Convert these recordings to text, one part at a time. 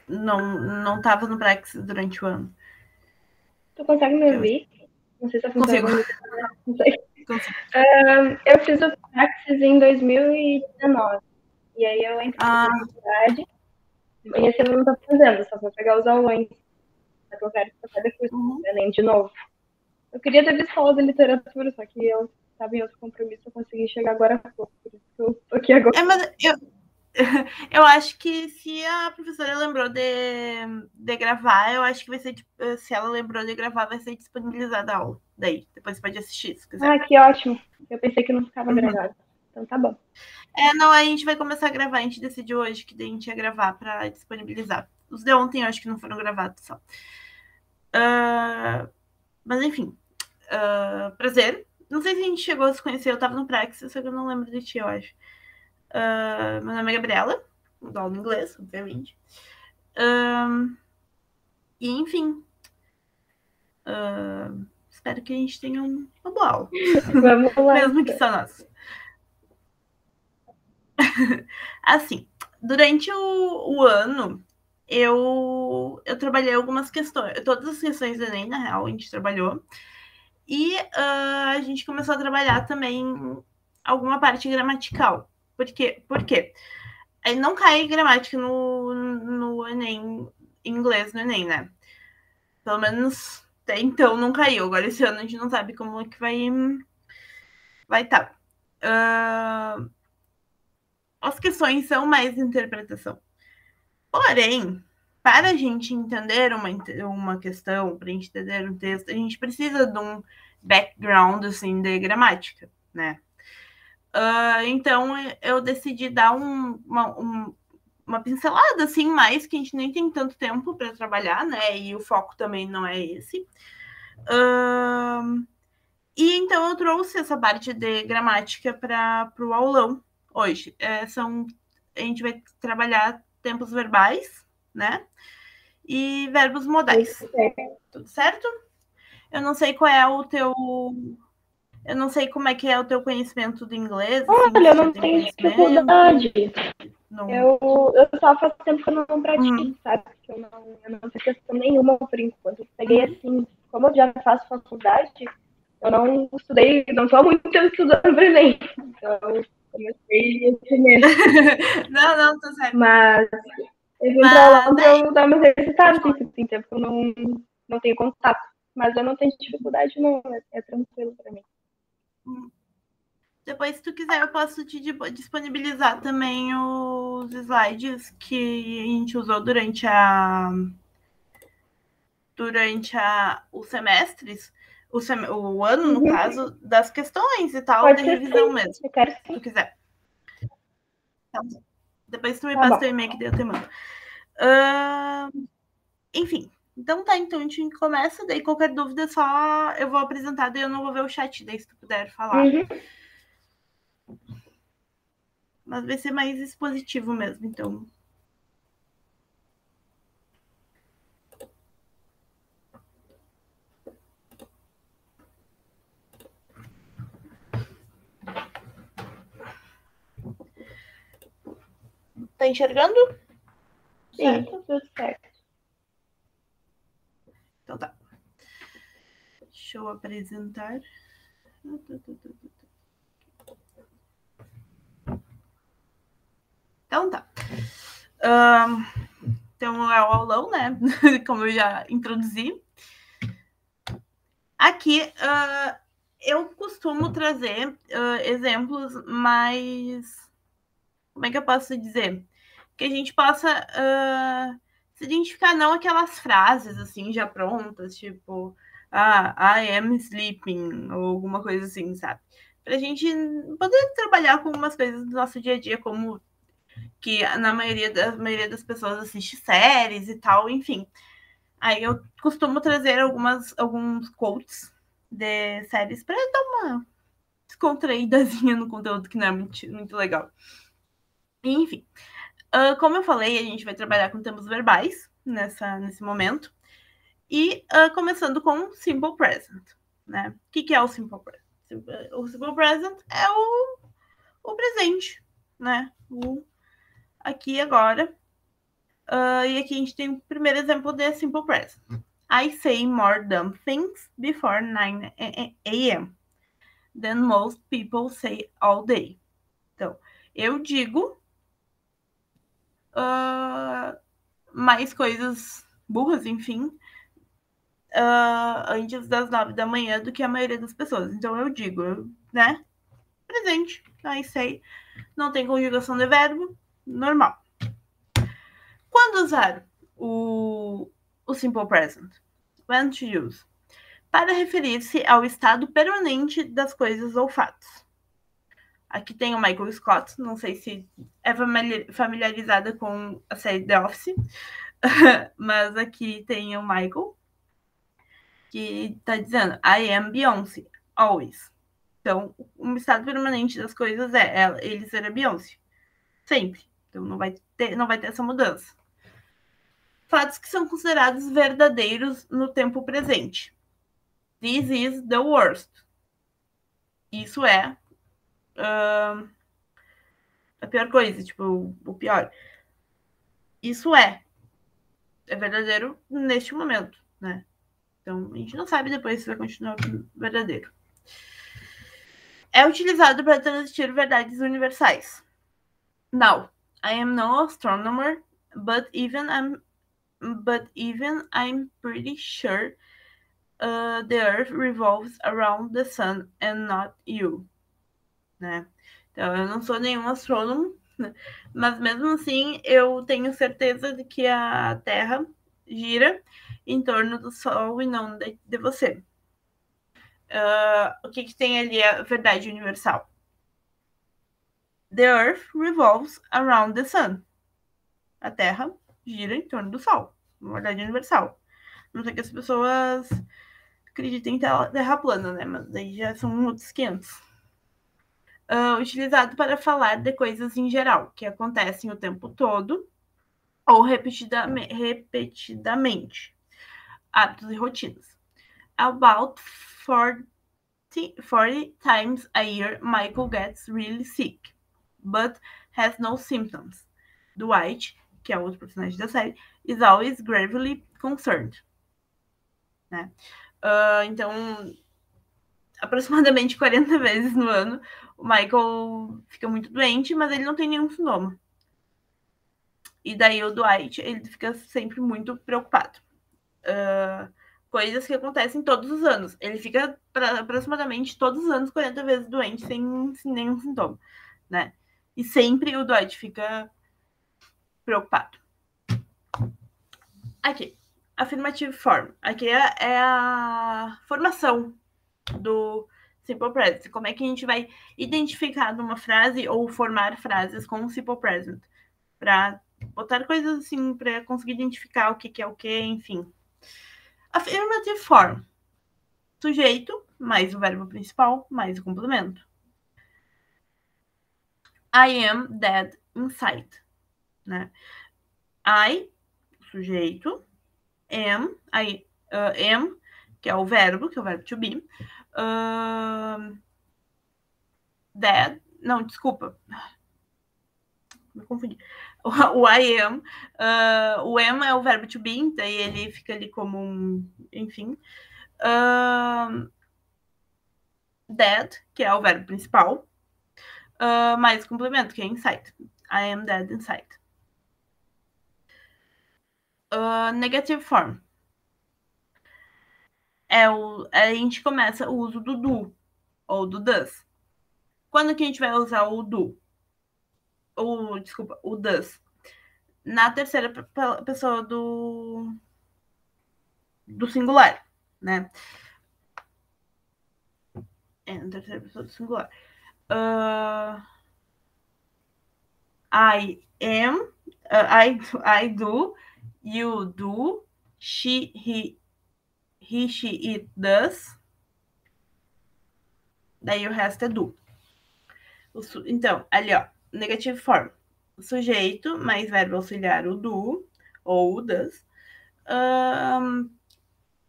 Não tava no Praxis durante o ano. Tu consegue me ouvir? Não sei se eu consigo. Não sei. Eu fiz o Praxis em 2019. E aí eu entrei na faculdade. E esse eu não tô fazendo, só vou pegar os aulões. Só que eu quero fazer curso do Enem de novo. Eu queria ter visto aula de literatura, só que eu estava em outro compromisso, eu consegui chegar agora há pouco. Por isso que eu tô aqui agora. Mas eu acho que se a professora lembrou de gravar, eu acho que vai ser, se ela lembrou de gravar, vai ser disponibilizada a aula. Daí, depois você pode assistir, se quiser. Ah, que ótimo. Eu pensei que não ficava gravado. Então tá bom. Não, a gente vai começar a gravar. A gente decidiu hoje que a gente ia gravar para disponibilizar. Os de ontem eu acho que não foram gravados só. Mas enfim, prazer. Não sei se a gente chegou a se conhecer, eu tava no Praxis, só que eu não lembro de ti, eu acho. Meu nome é Gabriela, dou aula em inglês, obviamente. E enfim, espero que a gente tenha uma boa aula. Vamos lá. Mesmo que só nós. Assim, durante o ano, eu trabalhei algumas questões, todas as questões do Enem, na real, a gente trabalhou. E a gente começou a trabalhar também alguma parte gramatical. Por quê? Aí não cai gramática no Enem, em inglês no Enem, né? Pelo menos até então não caiu. Agora esse ano a gente não sabe como é que vai estar. As questões são mais interpretação. Porém, para a gente entender uma questão, para a gente entender um texto, a gente precisa de um background assim, de gramática, né? Então eu decidi dar uma pincelada assim, mais que a gente nem tem tanto tempo para trabalhar, né? E o foco também não é esse. E então eu trouxe essa parte de gramática para o aulão hoje. A gente vai trabalhar tempos verbais, né? E verbos modais. Tudo certo? Eu não sei qual é o teu. Eu não sei como é que é o teu conhecimento do inglês. Assim, olha, eu não tenho dificuldade. Não. Eu só faço tempo que eu não pratico, sabe? Eu não fiz questão nenhuma por enquanto. Eu peguei assim, como eu já faço faculdade, eu não estudei, não sou há muito tempo estudando para Enem. Então, eu comecei esse mês. Não, tá certo. Mas eu vim pra lá pra eu dar meus resultados, assim, tem tempo que eu não tenho contato. Mas eu não tenho dificuldade, não. É tranquilo pra mim. Depois, se tu quiser, eu posso te disponibilizar também os slides que a gente usou durante os semestres, o ano, no caso, das questões e tal, Pode de ser, revisão sim. mesmo. Eu quero sim. Se tu quiser. Então, depois tu me Tá passa bom. teu e-mail que eu te mando. Enfim. Então tá, então a gente começa, daí qualquer dúvida só eu vou apresentar, daí eu não vou ver o chat, daí se tu puder falar. Mas vai ser mais expositivo mesmo, então. Tá enxergando? Sim, certo? Tudo certo. Então tá. Deixa eu apresentar. Então tá. Então é o aulão, né? Como eu já introduzi. Aqui eu costumo trazer exemplos mais. Como é que eu posso dizer? Que a gente possa se identificar, não aquelas frases assim já prontas, tipo, I am sleeping, ou alguma coisa assim, sabe? Pra gente poder trabalhar com algumas coisas do nosso dia a dia, como que na maioria das pessoas assiste séries e tal, enfim. Aí eu costumo trazer alguns quotes de séries para dar uma descontraídazinha no conteúdo que não é muito legal. Enfim, como eu falei, a gente vai trabalhar com termos verbais nesse momento. E começando com Simple Present. Né? O que é o Simple Present? O Simple Present é o presente. né? O aqui agora. E aqui a gente tem o primeiro exemplo de simple present. I say more dumb things before 9 a.m. than most people say all day. Então, eu digo mais coisas burras, enfim, antes das 9 da manhã do que a maioria das pessoas. Então, eu digo, né? Presente. I say. Não tem conjugação de verbo. Normal. Quando usar o simple present? When to use? Para referir-se ao estado permanente das coisas ou fatos. Aqui tem o Michael Scott, não sei se é familiarizada com a série The Office, mas aqui tem o Michael, que está dizendo I am Beyoncé, always. Então, o estado permanente das coisas é ele ser a Beyoncé, sempre. Então, não vai ter essa mudança. Fatos que são considerados verdadeiros no tempo presente. This is the worst. Isso é a pior coisa, tipo, o pior. Isso é verdadeiro neste momento, né? Então, a gente não sabe depois se vai continuar verdadeiro. É utilizado para transmitir verdades universais. Now, I am no astronomer, but even I'm pretty sure the Earth revolves around the sun and not you, né? Então, eu não sou nenhum astrônomo, mas mesmo assim eu tenho certeza de que a Terra gira em torno do Sol e não de você. O que tem ali a verdade universal? The Earth revolves around the sun. A Terra gira em torno do Sol. Uma verdade universal. Não sei que as pessoas acreditem em Terra plana, né? Mas aí já são outros 500. Utilizado para falar de coisas em geral, que acontecem o tempo todo ou repetidamente. Hábitos e rotinas. About 40 times a year, Michael gets really sick, but has no symptoms. Dwight, que é outro personagem da série, is always gravely concerned. Né? Então, aproximadamente 40 vezes no ano, o Michael fica muito doente, mas ele não tem nenhum sintoma. E daí o Dwight, ele fica sempre muito preocupado. Coisas que acontecem todos os anos. Ele fica aproximadamente todos os anos 40 vezes doente, sem nenhum sintoma, né? E sempre o Dwight fica preocupado. Aqui, affirmative form. Aqui é a formação do simple present. Como é que a gente vai identificar numa frase ou formar frases com o simple present? Para botar coisas assim, para conseguir identificar o que é o que, enfim. Affirmative form. Sujeito, mais o verbo principal, mais o complemento. I am dead inside. Né? I, sujeito, am, am, que é o verbo to be. Dead, não, desculpa. Me confundi. O I am, o am é o verbo to be, daí ele fica ali como um, enfim. Dead, que é o verbo principal, mais o complemento, que é inside. I am dead inside. Negative form. A gente começa o uso do do ou do does. Quando que a gente vai usar o do? Desculpa, o does. Na terceira pessoa do singular, né? Na terceira pessoa do singular. I am, I do, you do, she, he, she, it does. Daí o resto é do. Então, ali, ó, negative form. O sujeito mais verbo auxiliar, o do, ou o does.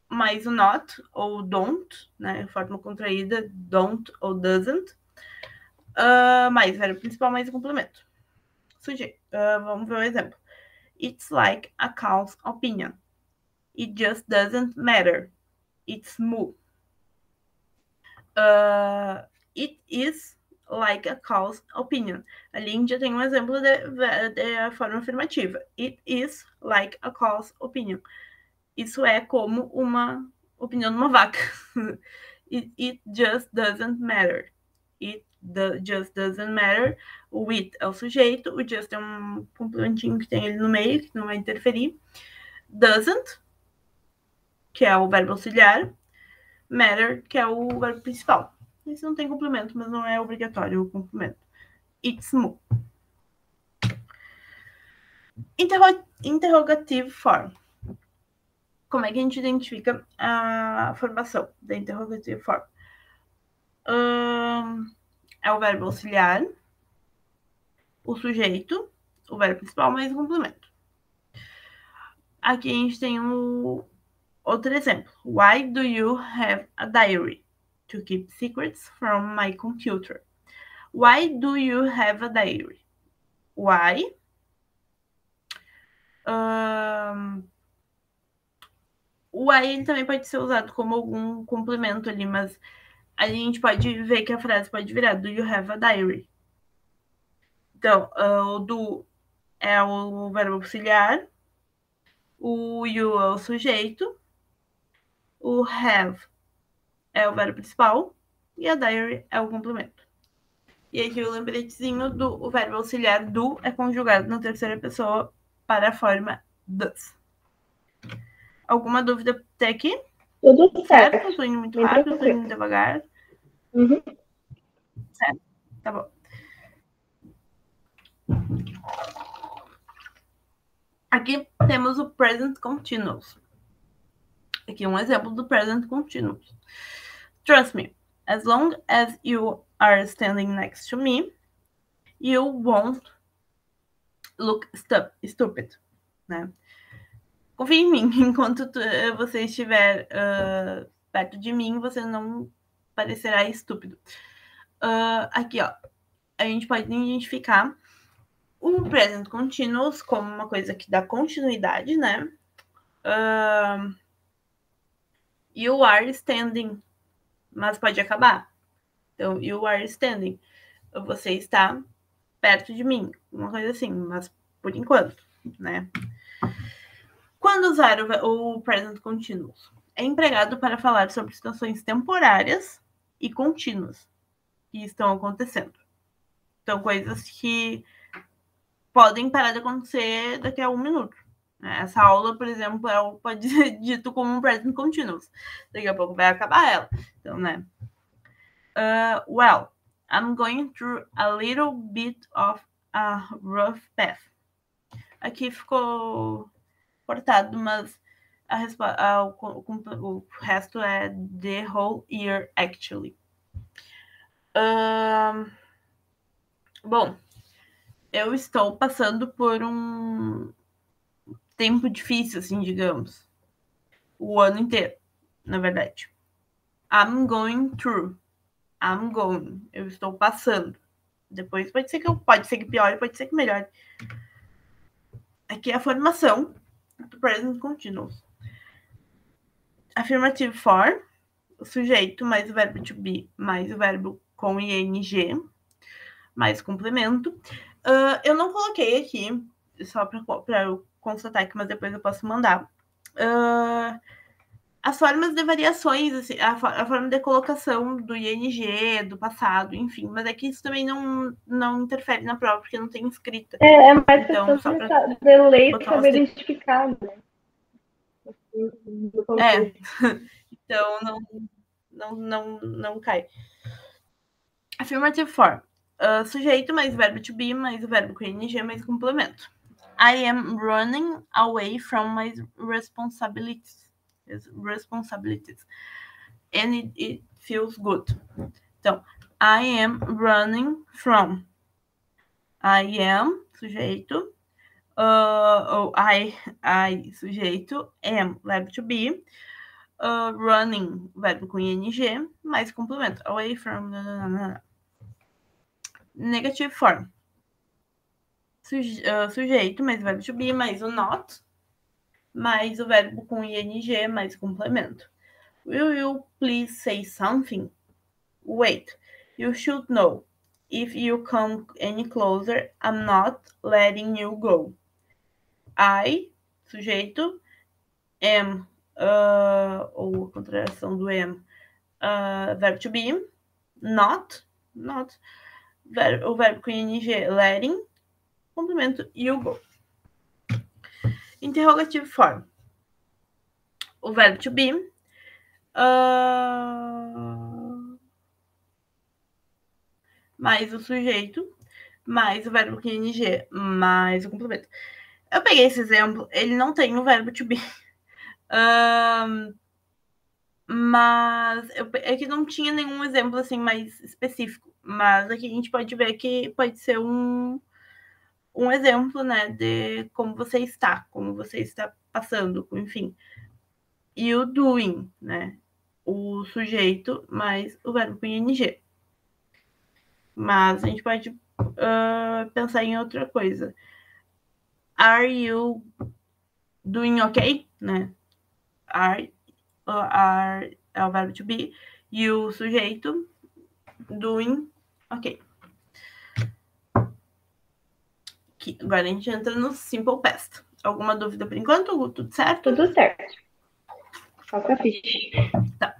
Mais o not, ou don't, né? Forma contraída, don't ou doesn't. Mais verbo principal, mais complemento. Sujeito. Vamos ver um exemplo. It's like a cow's opinion. It just doesn't matter. It's moo. It is like a cow's opinion. Ali a gente já tem um exemplo de forma afirmativa. It is like a cow's opinion. Isso é como uma opinião de uma vaca. It just doesn't matter. It just doesn't matter. O it é o sujeito, o just é um complementinho que tem ali no meio, que não vai interferir. Doesn't, que é o verbo auxiliar. Matter, que é o verbo principal. Esse não tem complemento, mas não é obrigatório o complemento. It's moo. Interrogative form. Como é que a gente identifica a formação da interrogative form? É o verbo auxiliar, o sujeito, o verbo principal mais o complemento. Aqui a gente tem outro exemplo. Why do you have a diary? To keep secrets from my computer. Why do you have a diary? Why? O why ele também pode ser usado como algum complemento ali, mas a gente pode ver que a frase pode virar do you have a diary? Então, o do é o verbo auxiliar, o you é o sujeito, o have é o verbo principal e a diary é o complemento. E aqui o lembretezinho do verbo auxiliar do é conjugado na terceira pessoa para a forma does. Alguma dúvida até aqui? Tudo certo. Estou indo muito rápido, estou indo devagar. Uhum. Certo, tá bom. Aqui temos o present continuous. Aqui um exemplo do present continuous. Trust me, as long as you are standing next to me, you won't look stupid, né? Confia em mim, enquanto você estiver perto de mim, você não parecerá estúpido. Aqui, ó, a gente pode identificar o present continuous como uma coisa que dá continuidade, né? You are standing, mas pode acabar. Então, you are standing. Você está perto de mim, uma coisa assim, mas por enquanto, né? Quando usar o present continuous? É empregado para falar sobre situações temporárias e contínuas que estão acontecendo. Então, coisas que podem parar de acontecer daqui a 1 minuto. Essa aula, por exemplo, pode ser dito como um present continuous. Daqui a pouco vai acabar ela. Então, né? Well, I'm going through a little bit of a rough path. Aqui ficou cortado, mas o resto é the whole year, actually. Bom, eu estou passando por um tempo difícil, assim, digamos. O ano inteiro, na verdade. I'm going through. I'm going. Eu estou passando. Depois pode ser que piore, pode ser que melhore. Aqui é a formação do present continuous. Affirmative form, o sujeito mais o verbo to be, mais o verbo com ing, mais complemento. Eu não coloquei aqui, só para eu constatar aqui, mas depois eu posso mandar. As formas de variações, assim, a forma de colocação do ing, do passado, enfim, mas é que isso também não interfere na prova, porque não tem escrita. É mais então, questão de ler e saber identificar, né? Então não cai. Affirmative form. Sujeito mais verbo to be, mais o verbo com ing, mais complemento. I am running away from my responsibilities. And it feels good. Então, I am running from. I am, sujeito. I, sujeito. Am, verbo to be. Running, verbo com ing, mais complemento. Away from. Negative form. Sujeito mais o verbo to be mais o not, mais o verbo com ing mais complemento. Will you please say something? Wait, you should know. If you come any closer, I'm not letting you go. I, sujeito, am, ou a contração do am, verbo to be, not, o verbo com ing, letting, complemento, you go. Interrogative form. O verbo to be, mais o sujeito, mais o verbo com ing, mais o complemento. Eu peguei esse exemplo, ele não tem o verbo to be. Mas é que não tinha nenhum exemplo assim mais específico. Mas aqui a gente pode ver que pode ser um exemplo, né, de como você está passando, enfim. E o doing, né, o sujeito mais o verbo com ing. Mas a gente pode pensar em outra coisa. Are you doing okay, né? Are é o verbo to be e o sujeito doing ok. Aqui, agora a gente entra no simple past. Alguma dúvida por enquanto? Tudo certo? Tudo certo. Só pra ficha. Tá.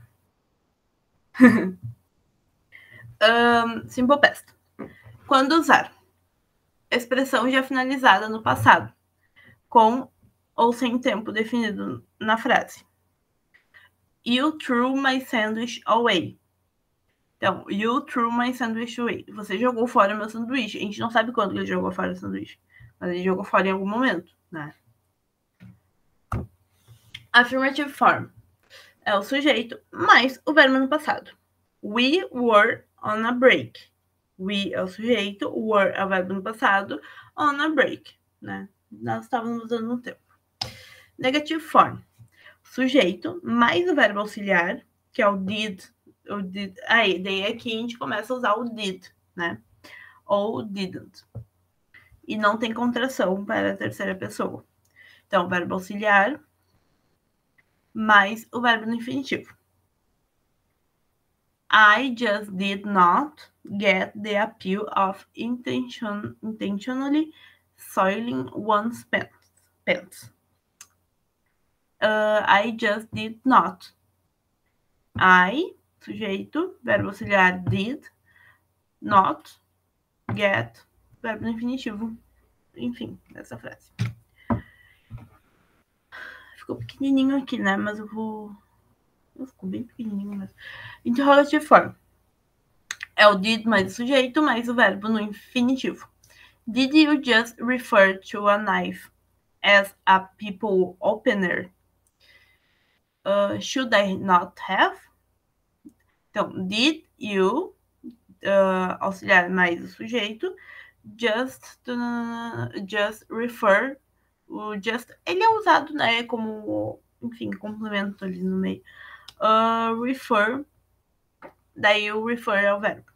Simple past. Quando usar? Expressão já finalizada no passado, com ou sem tempo definido na frase. You threw my sandwich away. Então, you threw my sandwich away. Você jogou fora meu sanduíche. A gente não sabe quando ele jogou fora o sanduíche, mas ele jogou fora em algum momento, né? Affirmative form é o sujeito mais o verbo no passado. We were on a break. We é o sujeito, were é o verbo no passado, on a break, né? Nós estávamos usando um tempo. Negative form. Sujeito mais o verbo auxiliar, que é o did. Aí, daí aqui a gente começa a usar o did, né? Ou didn't. E não tem contração para a terceira pessoa. Então, verbo auxiliar mais o verbo no infinitivo. I just did not get the appeal of intentionally soiling one's pants. I just did not. I, sujeito, verbo auxiliar did, not, get, verbo no infinitivo. Enfim, essa frase. Ficou pequenininho aqui, né? Mas eu vou... Ficou bem pequenininho mesmo. Interrogative form. É o did mais o sujeito mais o verbo no infinitivo. Did you just refer to a knife as a people opener? Should I not have? Então, did you, auxiliar mais o sujeito, just refer, o just, ele é usado, né, como, enfim, complemento ali no meio. Refer, daí o refer é o verbo.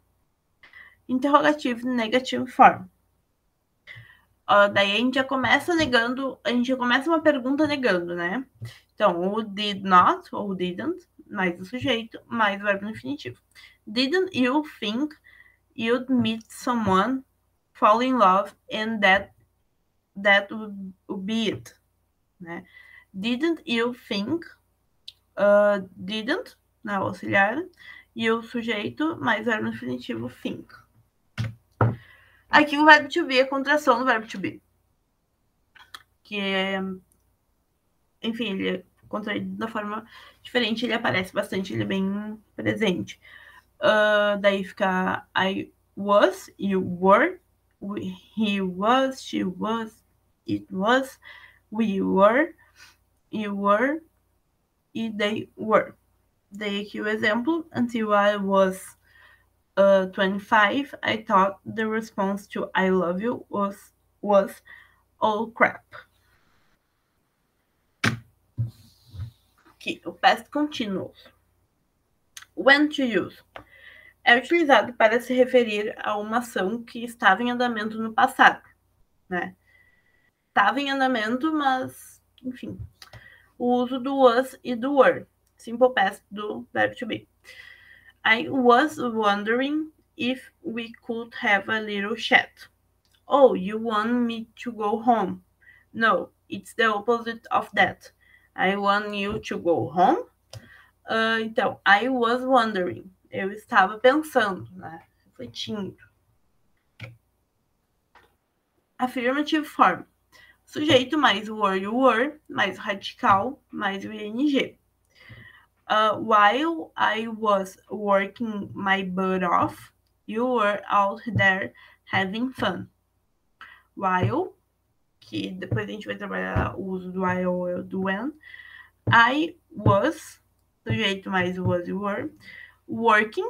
Interrogativo negative form. Daí a gente já começa negando, a gente já começa uma pergunta negando, né? Então, o did not ou didn't, mais o sujeito, mais o verbo no infinitivo. Didn't you think you'd meet someone, fall in love, and that would be it? Né? Didn't you think, didn't, né, auxiliar, e o sujeito, mais o verbo no infinitivo, think. Aqui o verbo to be é a contração do verbo to be. Que é, enfim, ele é contraído da forma diferente, ele aparece bastante, ele é bem presente. Daí fica I was, you were, he was, she was, it was, we were, you were, e they were. Daí aqui o exemplo, until I was 25, I thought the response to I love you was all crap. Aqui, o past continuous. When to use. é utilizado para se referir a uma ação que estava em andamento no passado, né? Estava em andamento, mas, enfim. O uso do was e do were. Simple past do verbo to be. I was wondering if we could have a little chat. Oh, you want me to go home? No, it's the opposite of that. I want you to go home. Então, I was wondering. Eu estava pensando, né? Refletindo. Affirmative form. Sujeito mais were, you were, mais radical, mais o ing. While I was working my butt off, you were out there having fun. While, que depois a gente vai trabalhar o uso do while ou do when, I was, sujeito mais was e were, working,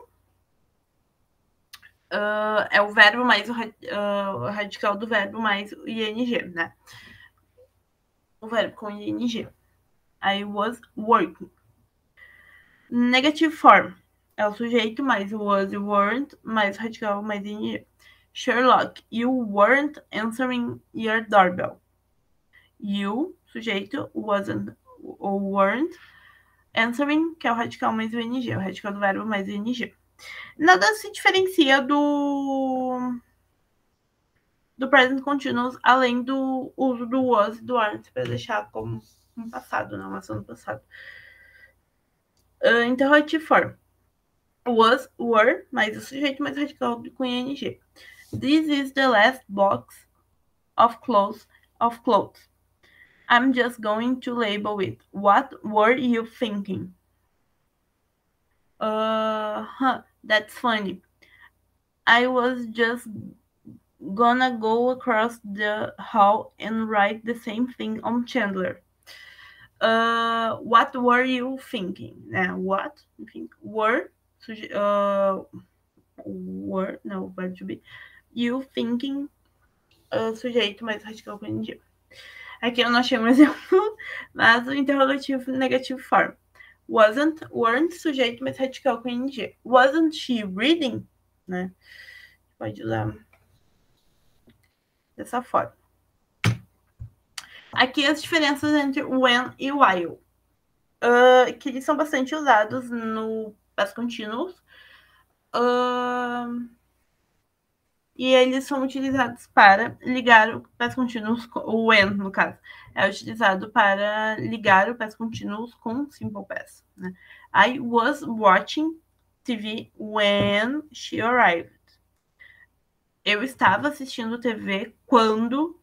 é o verbo mais o radical do verbo mais o ing, né? O verbo com ing. I was working. Negative form. É o sujeito mais o was e weren't, mais o radical mais ing. Sherlock, you weren't answering your doorbell. You, sujeito, wasn't ou weren't answering, que é o radical mais o ing, o radical do verbo mais o ing. Nada se diferencia do present continuous, além do uso do was e do aren't, para deixar como um passado, não, uma ação do passado. Interrogative form. Was, were, mais o sujeito mais radical com ing. This is the last box of clothes. I'm just going to label it. What were you thinking? That's funny. I was just gonna go across the hall and write the same thing on Chandler. What were you thinking? What? Were, no, verb to be. You thinking, sujeito mais radical com ing. Aqui eu não achei um exemplo, mas o interrogativo negative form. Wasn't, weren't, sujeito mais radical com ing. Wasn't she reading? Né? Pode usar dessa forma. Aqui as diferenças entre when e while, que eles são bastante usados no past continuous, e eles são utilizados para ligar o past continuous, o when, no caso, é utilizado para ligar o past continuous com simple past. Né? I was watching TV when she arrived. Eu estava assistindo TV quando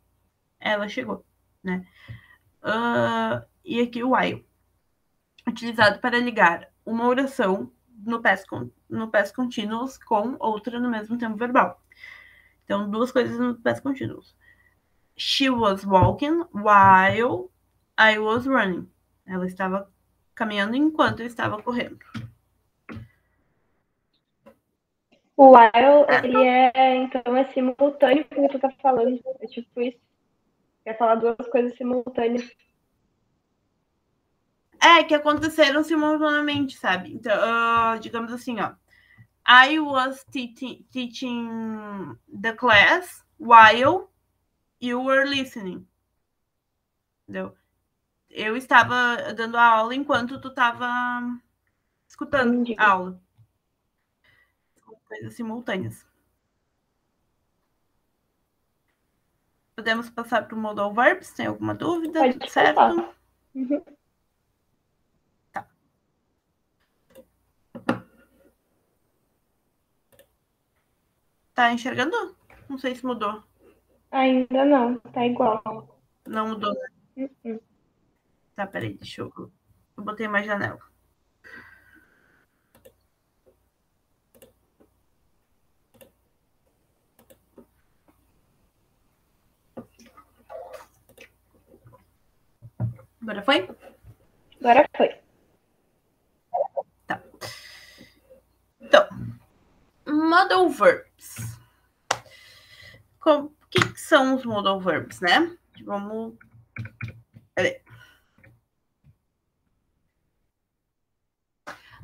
ela chegou. Né? E aqui o while, utilizado para ligar uma oração no past continuous com outra no mesmo tempo verbal. Então, duas coisas no past continuous. She was walking while I was running. Ela estava caminhando enquanto eu estava correndo. O while, ele então, é simultâneo com o que tu tá falando. É tipo isso. Quer falar duas coisas simultâneas. Que aconteceram simultaneamente, sabe? Então, digamos assim, ó. I was teaching the class while you were listening. Entendeu? Eu estava dando a aula enquanto tu estava escutando a aula. Coisas simultâneas. Podemos passar para o modal verbs? Tem alguma dúvida? Pode tudo certo? Uhum. Tá. Tá enxergando? Não sei se mudou. Ainda não, tá igual. Não mudou, né? Tá, peraí, deixa eu botei mais janela. Agora foi? Agora foi. Tá. Então, modal verbs. O que são os modal verbs, né? Vamos... Peraí.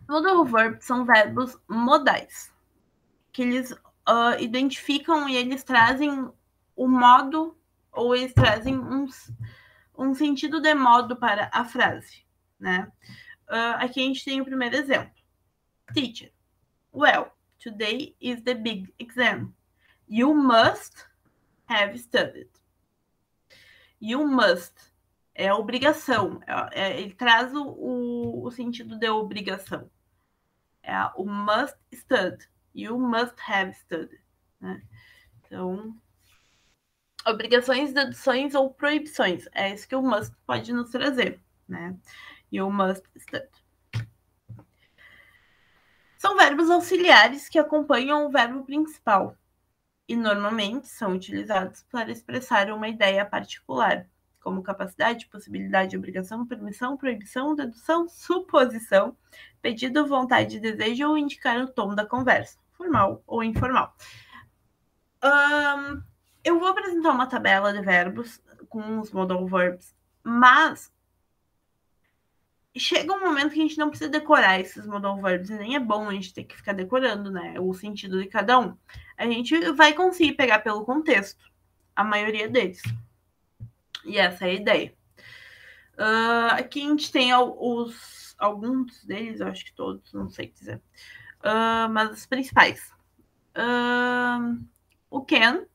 Modal verbs são verbos modais. que eles identificam e eles trazem o modo, ou eles trazem um sentido de modo para a frase, né? Aqui a gente tem o primeiro exemplo. Teacher, well, today is the big exam. You must have studied. You must é obrigação. Ele traz o sentido de obrigação. O must study. You must have studied. Né? Então, obrigações, deduções ou proibições. É isso que o must pode nos trazer. Né? You must study. São verbos auxiliares que acompanham o verbo principal e normalmente são utilizados para expressar uma ideia particular, como capacidade, possibilidade, obrigação, permissão, proibição, dedução, suposição, pedido, vontade, desejo ou indicar o tom da conversa, formal ou informal. Eu vou apresentar uma tabela de verbos com os modal verbs, mas chega um momento que a gente não precisa decorar esses modal verbs, e nem é bom a gente ter que ficar decorando, né, o sentido de cada um. A gente vai conseguir pegar pelo contexto a maioria deles. E essa é a ideia. Aqui a gente tem alguns deles, eu acho que todos, não sei dizer. Mas os principais. O can,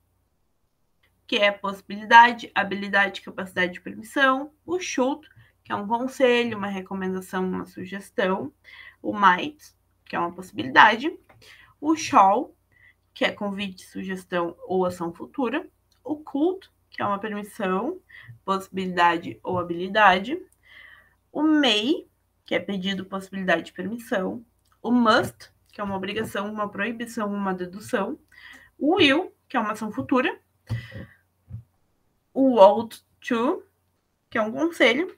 que é possibilidade, habilidade, capacidade, permissão. O should, que é um conselho, uma recomendação, uma sugestão. O might, que é uma possibilidade. O shall, que é convite, sugestão ou ação futura. O could, que é uma permissão, possibilidade ou habilidade. O may, que é pedido, possibilidade, permissão. O must, que é uma obrigação, uma proibição, uma dedução. O will, que é uma ação futura. O ought to, que é um conselho.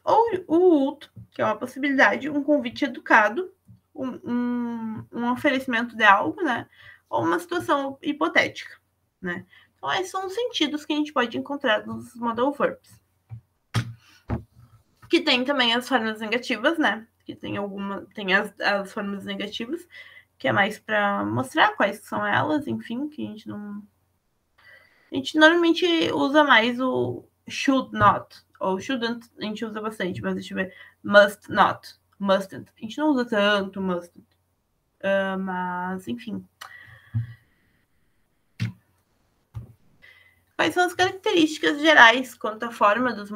Ou o would, que é uma possibilidade, um convite educado, um oferecimento de algo, né? Ou uma situação hipotética, né? Então, esses são os sentidos que a gente pode encontrar nos modal verbs. Que tem também as formas negativas, né? Que tem as formas negativas, que é mais para mostrar quais são elas, enfim, que a gente não... A gente normalmente usa mais o should not, ou shouldn't, a gente usa bastante, mas deixa eu ver, must not, mustn't. A gente não usa tanto mustn't, mas enfim. Quais são as características gerais quanto à forma dos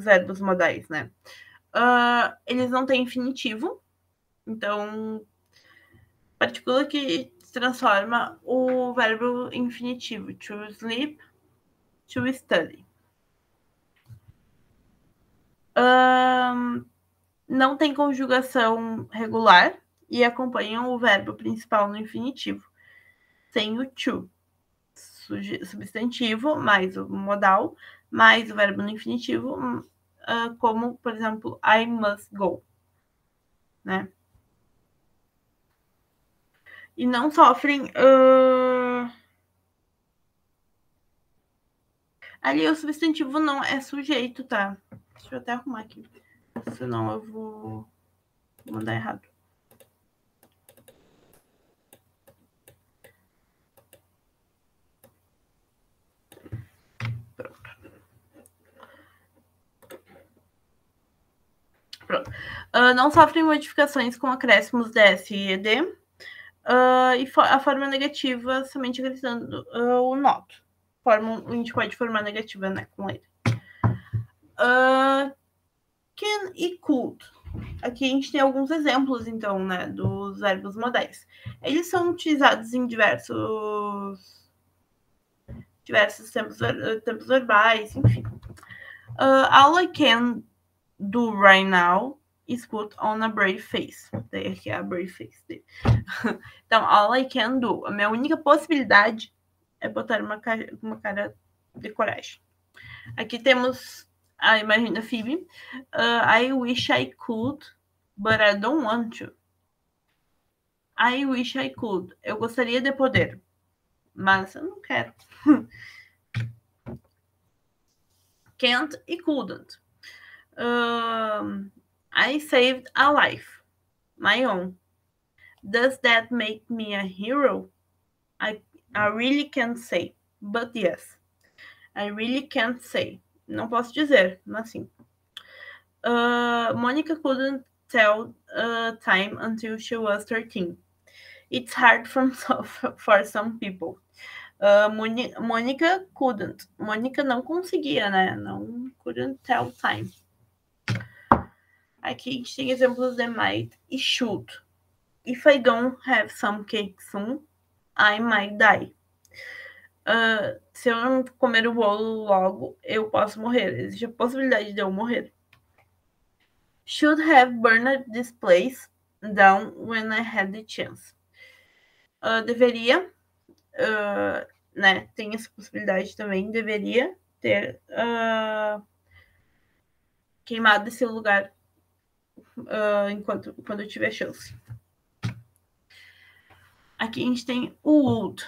verbos modais, né? Eles não têm infinitivo, então, partícula que transforma o verbo infinitivo, to sleep, to study. Não tem conjugação regular e acompanham o verbo principal no infinitivo, sem o to. Substantivo, mais o modal, mais o verbo no infinitivo, como, por exemplo, I must go, né? E não sofrem... Ali o substantivo não é sujeito, tá? Deixa eu até arrumar aqui, senão eu vou mandar errado. Pronto. Não sofrem modificações com acréscimos de S e ED. E a forma negativa somente acrescentando o not. A gente pode formar negativa, né, com ele. Can e could. Aqui a gente tem alguns exemplos, então, né, dos verbos modais. Eles são utilizados em diversos tempos verbais, enfim. All I can do right now is put on a brave face. Daí aqui é a brave face dele. Então, all I can do. A minha única possibilidade é botar uma cara de coragem. Aqui temos a imagem da Phoebe. I wish I could, but I don't want to. I wish I could. Eu gostaria de poder, mas eu não quero. Can't e couldn't. I saved a life. My own. Does that make me a hero? I really can't say, but yes. I really can't say. Não posso dizer, mas sim. Monica couldn't tell time until she was 13. It's hard for some people. Monica couldn't. Monica não conseguia, né? Não couldn't tell time. Aqui a gente tem exemplos de might e should. If I don't have some cake soon, I might die. Se eu não comer o bolo logo, eu posso morrer. Existe a possibilidade de eu morrer. Should have burned this place down when I had the chance. Deveria, né? Tem essa possibilidade também. Deveria ter queimado esse lugar quando eu tiver chance. Aqui a gente tem o would.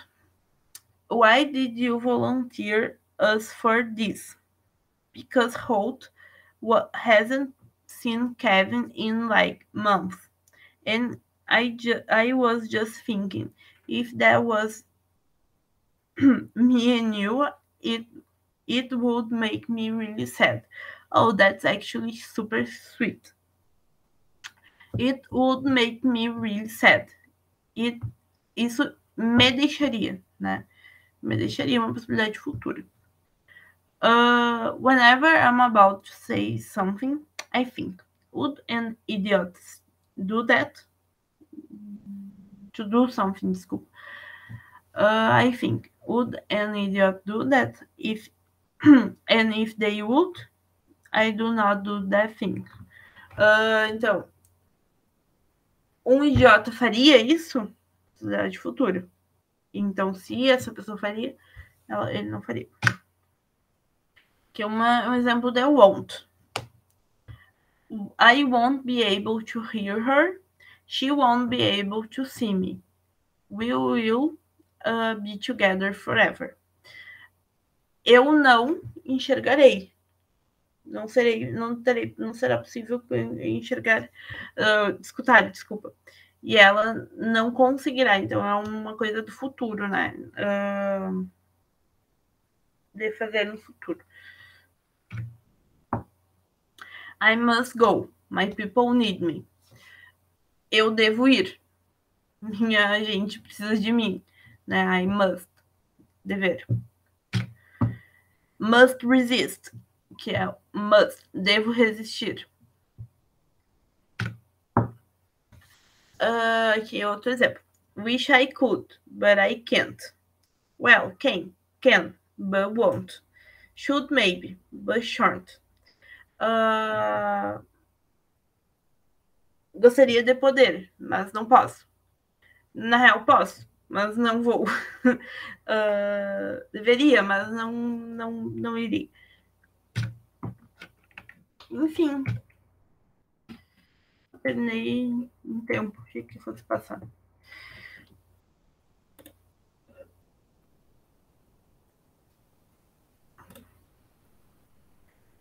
Why did you volunteer us for this? Because Holt hasn't seen Kevin in like months. And I was just thinking, if that was me and you, it would make me really sad. Oh, that's actually super sweet. It would make me really sad. Isso me deixaria, né? Me deixaria uma possibilidade futura. Whenever I'm about to say something, I think, would an idiot do that? To do something, desculpa. I think, would an idiot do that? And if they would, I do not do that thing. Então, um idiota faria isso? Possibilidade futura. Então, se essa pessoa faria, ele não faria. Que é um exemplo de won't. I won't be able to hear her. She won't be able to see me. We will be together forever. Eu não enxergarei. Não será possível enxergar, escutar, desculpa. E ela não conseguirá. Então é uma coisa do futuro, né? De fazer no futuro. I must go. My people need me. Eu devo ir. Minha gente precisa de mim. Né? I must. Dever. Must resist. Que é must. Devo resistir. Aqui é outro exemplo. Wish I could, but I can't. Well, can, but won't. Should maybe, but shan't. Gostaria de poder, mas não posso. Na real, posso, mas não vou. Deveria, mas não iria. Enfim. Terminei um tempo. Achei que fosse passar.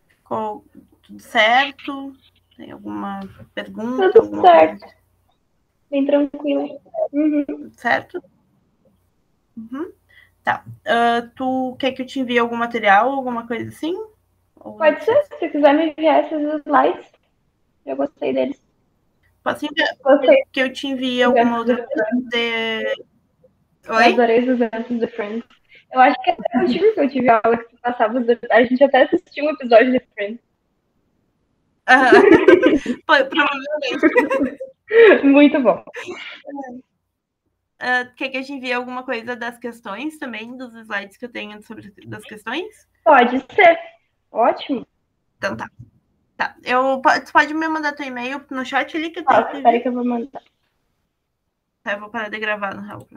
Ficou tudo certo? Tem alguma pergunta? Tudo certo. Bem tranquilo. Uhum. Certo? Uhum. Tá. Tu quer que eu te envie algum material, alguma coisa assim? Pode ser. Se quiser me enviar esses slides, eu gostei deles. Posso enviar que eu te envie alguma outra coisa de... Oi? Eu adorei os exemplos de Friends. Eu acho que até contigo que eu tive aula que tu passava. A gente até assistiu um episódio de Friends. Provavelmente. Muito bom. Quer que a gente envie alguma coisa das questões também, dos slides que eu tenho sobre das questões? Pode ser. Ótimo. Então tá. Tu pode me mandar teu e-mail no chat ali que eu tenho. Espera que eu vou mandar. Tá, eu vou parar de gravar no real.